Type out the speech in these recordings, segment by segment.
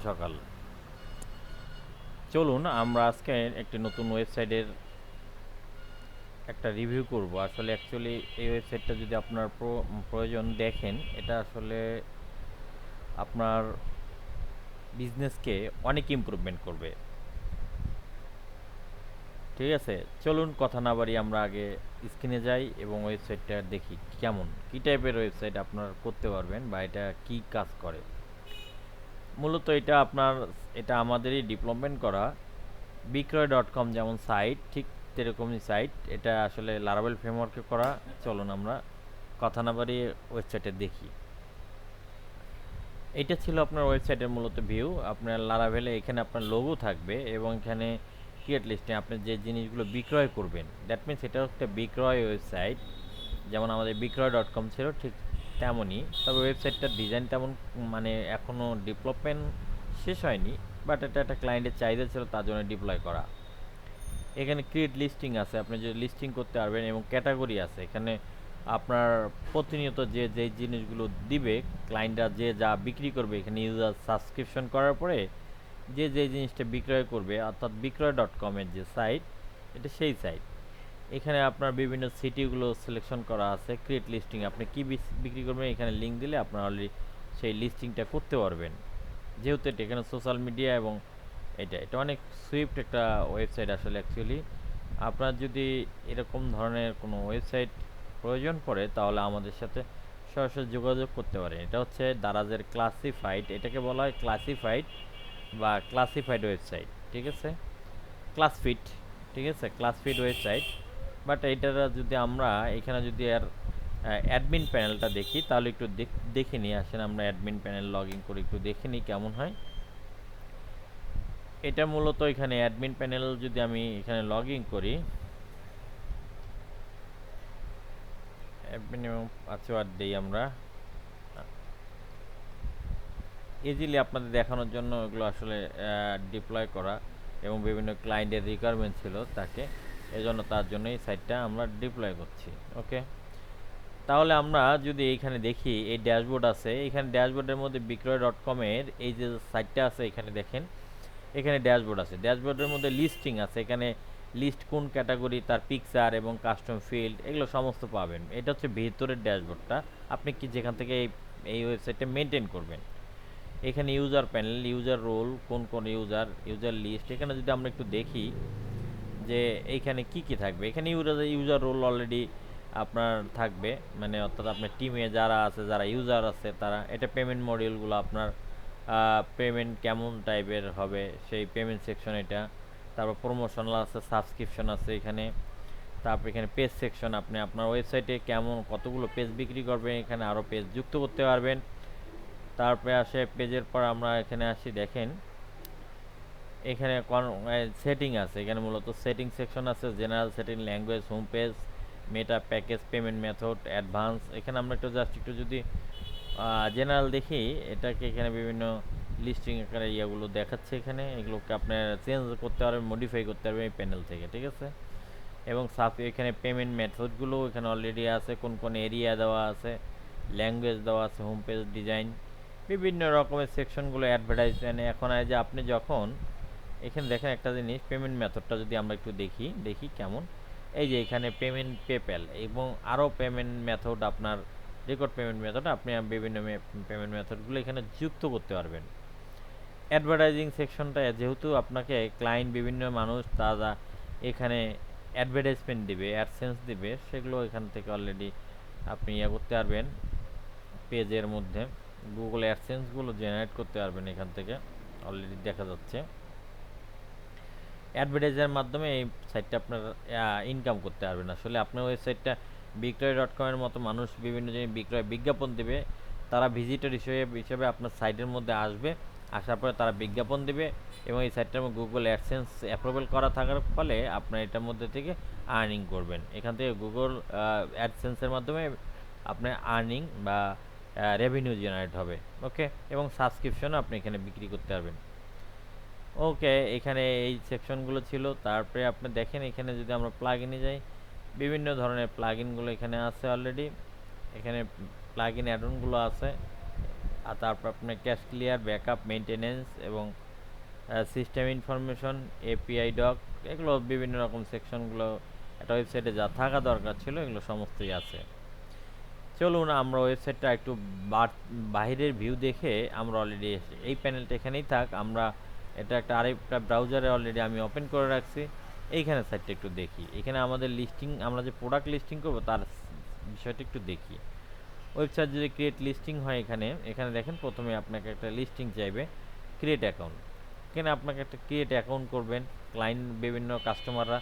সকাল। চলুন আমরা আজকে একটি নতুন ওয়েবসাইটের একটা রিভিউ করব। আসলে অ্যাকচুয়ালি এই ওয়েবসাইটটা যদি আপনার প্রয়োজন দেখেন, এটা আসলে আপনার বিজনেসকে অনেক ইমপ্রুভমেন্ট করবে। ঠিক আছে, চলুন কথা না বাড়িয়ে আমরা আগে স্ক্রিনে যাই এবং ওয়েবসাইটটা দেখি কেমন, কী টাইপের ওয়েবসাইট আপনার করতে পারবেন বা এটা কি কাজ করে। মূলত এটা আমাদেরই ডেভেলপমেন্ট করা বিক্রয়.com যেমন সাইট, ঠিক সেরকমই সাইট। এটা আসলে লারাভেল ফ্রেমওয়ার্কে করা। চলুন আমরা কথা না বাড়িয়ে ওয়েবসাইটে দেখি। এটা ছিল আপনার ওয়েবসাইটের মূলত ভিউ। আপনার লারাভেলে এখানে আপনার লোগো থাকবে এবং এখানে ক্রিয়েট লিস্টে আপনি যে জিনিসগুলো বিক্রয় করবেন, দ্যাট মিনস এটা একটা বিক্রয় ওয়েবসাইট। যেমন আমাদের বিক্রয়.com ছিল ঠিক তেমনই, তবে ওয়েবসাইটটার ডিজাইন তেমন মানে এখনও ডেভেলপমেন্ট শেষ হয়নি, বাট এটা একটা ক্লায়েন্টের চাহিদা ছিল, তার জন্য ডিপ্লয় করা। এখানে ক্রিয়েট লিস্টিং আছে, আপনি যদি লিস্টিং করতে পারবেন, এবং ক্যাটাগরি আছে এখানে। আপনার প্রতিনিয়ত যে জিনিসগুলো দিবে ক্লায়েন্টরা, যে যা বিক্রি করবে, এখানে ইউজার সাবস্ক্রিপশন করার পরে যে জিনিসটা বিক্রয় করবে, অর্থাৎ বিক্রয়.com-এর যে সাইট, এটা সেই সাইট। এখানে আপনার বিভিন্ন সিটিগুলো সিলেকশন করা আছে। ক্রিয়েট লিস্টিং, আপনি কি বিক্রি করবেন, এখানে লিঙ্ক দিলে আপনার অলরেডি সেই লিস্টিংটা করতে পারবেন। যেহেতু এটা এখানে সোশ্যাল মিডিয়া এবং এটা অনেক সুইফট একটা ওয়েবসাইট। আসলে অ্যাকচুয়ালি আপনার যদি এরকম ধরনের কোনো ওয়েবসাইট প্রয়োজন পড়ে, তাহলে আমাদের সাথে সরাসরি যোগাযোগ করতে পারেন। এটা হচ্ছে দারাজের ক্লাসিফাইড, এটাকে বলা হয় ক্লাসিফাইড বা ক্লাসিফাইড ওয়েবসাইট। ঠিক আছে, ক্লাসফিট, ঠিক আছে, ক্লাসফিট ওয়েবসাইট। বাট এইটার যদি আমরা এখানে যদি আর অ্যাডমিন প্যানেলটা দেখি, তাহলে একটু দেখে নিয়ে আসেন। আমরা অ্যাডমিন প্যানেল লগ ইন করে একটু দেখে নিই কেমন হয়। এটা মূলত এখানে অ্যাডমিন প্যানেল, যদি আমি এখানে লগ ইন করি, অ্যাডমিন এবং পাসওয়ার্ড দিই আমরা ইজিলি আপনাদের দেখানোর জন্য। এগুলো আসলে ডিপ্লয় করা এবং বিভিন্ন ক্লায়েন্টের রিকোয়ারমেন্ট ছিল তাকে, এজন্য তার জন্য এই সাইটটা আমরা ডিপ্লয় করছি। ওকে, তাহলে আমরা যদি এইখানে দেখি, এই ড্যাশবোর্ড আছে, এখানে ড্যাশবোর্ডের মধ্যে বিক্রয়.com-এর এই যে সাইটটা আছে, এখানে দেখেন, এখানে ড্যাশবোর্ড আছে। ড্যাশবোর্ডের মধ্যে লিস্টিং আছে, এখানে লিস্ট কোন ক্যাটাগরি, তার পিকচার এবং কাস্টম ফিল্ড, এগুলো সমস্ত পাবেন। এটা হচ্ছে ভিতরের ড্যাশবোর্ডটা, আপনি কি যেখান থেকে এই ওয়েবসাইটটা মেনটেন করবেন। এখানে ইউজার প্যানেল, ইউজার রোল, কোন কোন ইউজার, ইউজার লিস্ট। এখানে যদি আমরা একটু দেখি যে এইখানে কি কি থাকবে, এখানে ইউজার রোল অলরেডি আপনার থাকবে, মানে অর্থাৎ আপনার টিমে যারা আছে, যারা ইউজার আছে তারা। এটা পেমেন্ট মডিউলগুলো আপনার, পেমেন্ট কেমন টাইপের হবে সেই পেমেন্ট সেকশন এটা। তারপর প্রমোশনাল আছে, সাবস্ক্রিপশন আছে এখানে। তারপর এখানে পেজ সেকশন, আপনি আপনার ওয়েবসাইটে কেমন কতগুলো পেজ বিক্রি করবেন, এখানে আরও পেজ যুক্ত করতে পারবেন। তারপরে আসে পেজের পর আমরা এখানে আসি, দেখেন এখানে সেটিং আছে। এখানে মূলত সেটিং সেকশন আছে, general setting, language, home page, Meta, package, payment method, advance. এখানে আমরা একটু যদি জেনারেল দেখি, এটাকে এখানে বিভিন্ন লিস্টিং আকারে ইয়েগুলো দেখাচ্ছে। এখানে এগুলোকে আপনার চেঞ্জ করতে পারবেন, মডিফাই করতে পারবেন এই প্যানেল থেকে। ঠিক আছে, এবং এখানে পেমেন্ট মেথডগুলো এখানে অলরেডি আছে, কোন কোন এরিয়া দেওয়া আছে, ল্যাঙ্গুয়েজ দেওয়া আছে, হোম পেজ ডিজাইন, বিভিন্ন রকমের সেকশনগুলো, অ্যাডভার্টাইজমেন্ট। এখন যে আপনি যখন এখানে দেখেন একটা জিনিস, পেমেন্ট মেথডটা যদি আমরা একটু দেখি কেমন। এই যে এখানে পেমেন্ট, পেপ্যাল এবং আরও পেমেন্ট মেথড, আপনার রেকর্ড পেমেন্ট মেথড, আপনি বিভিন্ন পেমেন্ট মেথডগুলো এখানে যুক্ত করতে পারবেন। অ্যাডভার্টাইজিং সেকশনটা, যেহেতু আপনাকে ক্লায়েন্ট, বিভিন্ন মানুষ তারা এখানে অ্যাডভার্টাইজমেন্ট দিবে, অ্যাডসেন্স দিবে, সেগুলো এখান থেকে অলরেডি আপনি করতে পারবেন। পেজের মধ্যে গুগল অ্যাডসেন্সগুলো জেনারেট করতে পারবেন এখান থেকে, অলরেডি দেখা যাচ্ছে। অ্যাডভার্টাইজের মাধ্যমে এই সাইটটা আপনার ইনকাম করতে পারবেন। আসলে আপনার ওয়েবসাইটটা বিক্রয়.com-এর মতো মানুষ বিভিন্ন জিনিস বিজ্ঞাপন দেবে, তারা ভিজিটর হিসেবে আপনার সাইটের মধ্যে আসবে, আসার পরে তারা বিজ্ঞাপন দেবে, এবং এই সাইটটার মধ্যে গুগল অ্যাডসেন্স অ্যাপ্রুভাল করা থাকার ফলে আপনার এটার মধ্যে থেকে আর্নিং করবেন। এখান থেকে গুগল অ্যাডসেন্সের মাধ্যমে আপনার আর্নিং বা রেভিনিউ জেনারেট হবে। ওকে, এবং সাবস্ক্রিপশনও আপনি এখানে বিক্রি করতে পারবেন। ওকে, এখানে এই সেকশনগুলো ছিল। তারপরে আপনি দেখেন এখানে যদি আমরা প্লাগইনে যাই, বিভিন্ন ধরনের প্লাগইনগুলো এখানে আছে অলরেডি। এখানে প্লাগইন অ্যাডনগুলো আছে, আর তারপর আপনার ক্যাশ ক্লিয়ার, ব্যাকআপ, মেনটেনেন্স এবং সিস্টেম ইনফরমেশন, এপিআই ডক, এগুলো বিভিন্ন রকম সেকশনগুলো একটা ওয়েবসাইটে যা থাকা দরকার ছিল এগুলো সমস্তই আছে। চলুন আমরা ওয়েবসাইটটা একটু বাহিরের ভিউ দেখে আমরা অলরেডি এই প্যানেলটা এখানেই থাক, আমরা এটা একটা আরেকটা ব্রাউজারে অলরেডি আমি ওপেন করে রাখছি। এইখানে সাইটটা একটু দেখি, এখানে আমাদের লিস্টিং, আমরা যে প্রোডাক্ট লিস্টিং করবো তার বিষয়টা একটু দেখি। ওয়েবসাইট যদি ক্রিয়েট লিস্টিং হয়, এখানে এখানে দেখেন প্রথমে আপনাকে একটা লিস্টিং চাইবে, ক্রিয়েট অ্যাকাউন্ট। এখানে আপনাকে একটা ক্রিয়েট অ্যাকাউন্ট করবেন। ক্লায়েন্ট বিভিন্ন কাস্টমাররা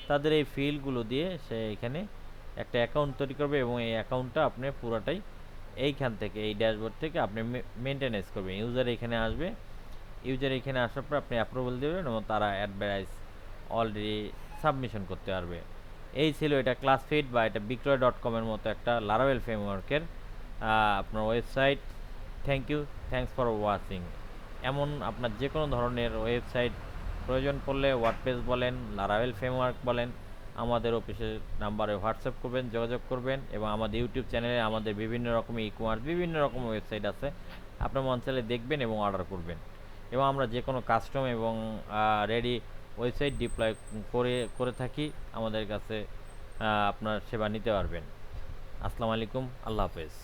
তাদের এই ফিল্ডগুলো দিয়ে সে এখানে একটা অ্যাকাউন্ট তৈরি করবে এবং এই অ্যাকাউন্টটা আপনি পুরোটাই এইখান থেকে, এই ড্যাশবোর্ড থেকে আপনি মেনটেনেন্স করবেন। ইউজার এখানে আসবে, ইউজার এখানে আসার পর আপনি অ্যাপ্রুভাল দেবেন এবং তারা অ্যাডভার্টাইজ অলরেডি সাবমিশন করতে পারবে। এই ছিল এটা ক্লাসফিট বা এটা বিক্রয়.com-এর মতো একটা লারাভেল ফ্রেমওয়ার্কের আপনার ওয়েবসাইট। Thanks for watching. এমন আপনার যে কোনো ধরনের ওয়েবসাইট প্রয়োজন পড়লে ওয়ার্ডপ্রেস বলেন, লারাভেল ফ্রেমওয়ার্ক বলেন, আমাদের অফিসের নাম্বারে হোয়াটসঅ্যাপ করবেন, যোগাযোগ করবেন এবং আমাদের ইউটিউব চ্যানেলে আমাদের বিভিন্ন রকম ই-কমার্স বিভিন্ন রকম ওয়েবসাইট আছে, আপনার মন চাইলে দেখবেন এবং অর্ডার করবেন এবং আমরা যে কোনো কাস্টম এবং রেডি ওয়েবসাইট ডিপ্লয় করে থাকি। আমাদের কাছে আপনার সেবা নিতে পারবেন। আসসালামু আলাইকুম, আল্লাহ হাফেজ।